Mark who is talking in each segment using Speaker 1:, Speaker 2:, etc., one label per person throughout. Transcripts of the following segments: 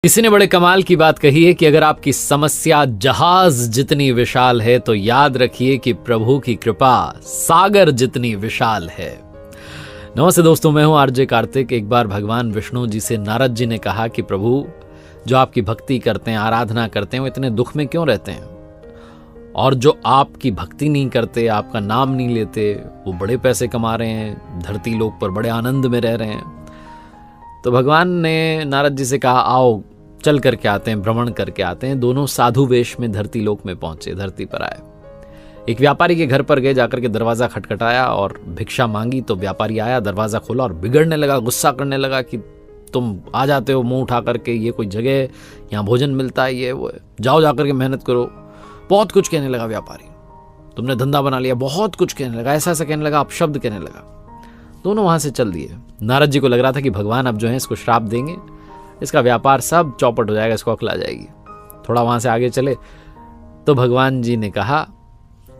Speaker 1: किसी ने बड़े कमाल की बात कही है कि अगर आपकी समस्या जहाज जितनी विशाल है तो याद रखिए कि प्रभु की कृपा सागर जितनी विशाल है। नमस्ते दोस्तों, मैं हूं आरजे कार्तिक। एक बार भगवान विष्णु जी से नारद जी ने कहा कि प्रभु, जो आपकी भक्ति करते हैं, आराधना करते हैं, वो इतने दुख में क्यों रहते हैं, और जो आपकी भक्ति नहीं करते, आपका नाम नहीं लेते, वो बड़े पैसे कमा रहे हैं, धरती लोक पर बड़े आनंद में रह रहे हैं। तो भगवान ने नारद जी से कहा, आओ चल करके आते हैं, भ्रमण करके आते हैं। दोनों साधु वेश में धरती लोक में पहुंचे, धरती पर आए। एक व्यापारी के घर पर गए, जाकर के दरवाजा खटखटाया और भिक्षा मांगी। तो व्यापारी आया, दरवाजा खोला और बिगड़ने लगा, गुस्सा करने लगा कि तुम आ जाते हो मुंह उठा करके, ये कोई जगह है, यहाँ भोजन मिलता है, ये वो है, जाओ जाकर के मेहनत करो। बहुत कुछ कहने लगा व्यापारी, तुमने धंधा बना लिया, बहुत कुछ कहने लगा, ऐसा ऐसा कहने लगा, अपशब्द कहने लगा। दोनों वहां से चल दिए। नारद जी को लग रहा था कि भगवान अब जो है इसको श्राप देंगे, इसका व्यापार सब चौपट हो जाएगा, इसको अकल आ जाएगी। थोड़ा वहां से आगे चले तो भगवान जी ने कहा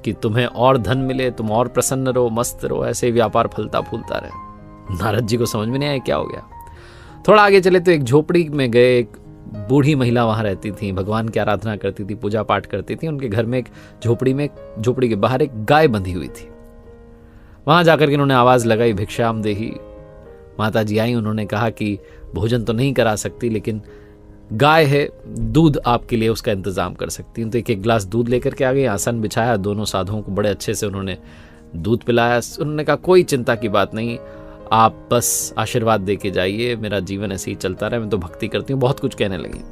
Speaker 1: कि तुम्हें और धन मिले, तुम और प्रसन्न रहो, मस्त रहो, ऐसे ही व्यापार फलता फूलता रहे। नारद जी को समझ में नहीं आया क्या हो गया। थोड़ा आगे चले तो एक झोपड़ी में गए। एक बूढ़ी महिला वहां रहती थी, भगवान की आराधना करती थी, पूजा पाठ करती थी। उनके घर में एक झोपड़ी के बाहर एक गाय बंधी हुई थी। वहां जाकर के उन्होंने आवाज लगाई, भिक्षाम देही। माता जी आई, उन्होंने कहा कि भोजन तो नहीं करा सकती, लेकिन गाय है, दूध आपके लिए उसका इंतजाम कर सकती हूँ। तो एक गिलास दूध लेकर के आ गए, आसन बिछाया, दोनों साधुओं को बड़े अच्छे से उन्होंने दूध पिलाया। उन्होंने कहा कोई चिंता की बात नहीं, आप बस आशीर्वाद दे के जाइए, मेरा जीवन ऐसे ही चलता रहे, मैं तो भक्ति करती हूँ। बहुत कुछ कहने लगी।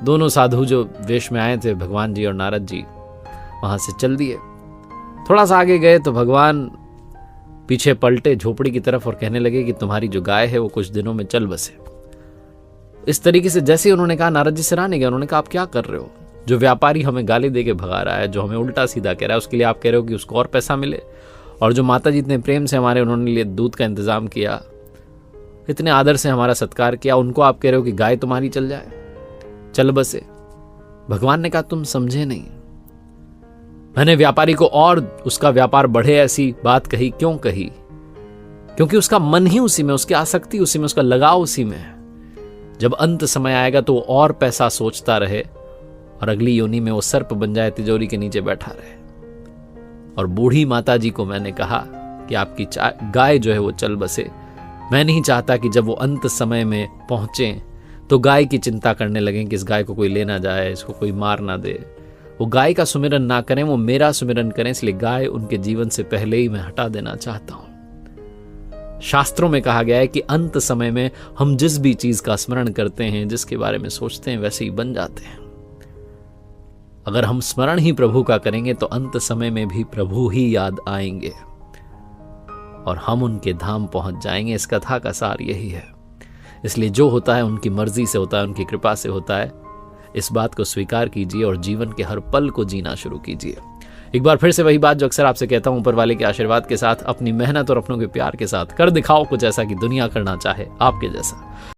Speaker 1: दोनों साधु जो वेश में आए थे, भगवान जी और नारद जी, वहां से चल दिए। थोड़ा सा आगे गए तो भगवान पीछे पलटे झोपड़ी की तरफ और कहने लगे कि तुम्हारी जो गाय है वो कुछ दिनों में चल बसे। इस तरीके से जैसे ही उन्होंने कहा, नारद जी सराहने गए। उन्होंने कहा आप क्या कर रहे हो? जो व्यापारी हमें गाली दे के भगा रहा है, जो हमें उल्टा सीधा कह रहा है, उसके लिए आप कह रहे हो कि उसको और पैसा मिले। और जो माता जी इतने प्रेम से हमारे, उन्होंने लिए दूध का इंतजाम किया, इतने आदर से हमारा सत्कार किया, उनको आप कह रहे हो कि गाय तुम्हारी चल जाए, चल बसे। भगवान ने कहा तुम समझे नहीं, मैंने व्यापारी को और उसका व्यापार बढ़े ऐसी बात कही। क्यों कही? क्योंकि उसका मन ही उसी में, उसकी आसक्ति उसी में, उसका लगाव उसी में है। जब अंत समय आएगा तो वो और पैसा सोचता रहे और अगली योनि में वो सर्प बन जाए, तिजोरी के नीचे बैठा रहे। और बूढ़ी माता जी को मैंने कहा कि आपकी गाय जो है वो चल बसे। मैं नहीं चाहता कि जब वो अंत समय में पहुंचे तो गाय की चिंता करने लगे कि इस गाय को कोई ले ना जाए, इसको कोई मार ना दे। वो गाय का सुमिरन ना करें, वो मेरा सुमिरन करें। इसलिए गाय उनके जीवन से पहले ही मैं हटा देना चाहता हूं। शास्त्रों में कहा गया है कि अंत समय में हम जिस भी चीज का स्मरण करते हैं, जिसके बारे में सोचते हैं, वैसे ही बन जाते हैं। अगर हम स्मरण ही प्रभु का करेंगे तो अंत समय में भी प्रभु ही याद आएंगे और हम उनके धाम पहुंच जाएंगे। इस कथा का सार यही है। इसलिए जो होता है उनकी मर्जी से होता है, उनकी कृपा से होता है। इस बात को स्वीकार कीजिए और जीवन के हर पल को जीना शुरू कीजिए। एक बार फिर से वही बात जो अक्सर आपसे कहता हूं, ऊपर वाले के आशीर्वाद के साथ, अपनी मेहनत और अपनों के प्यार के साथ कर दिखाओ कुछ ऐसा कि दुनिया करना चाहे आपके जैसा।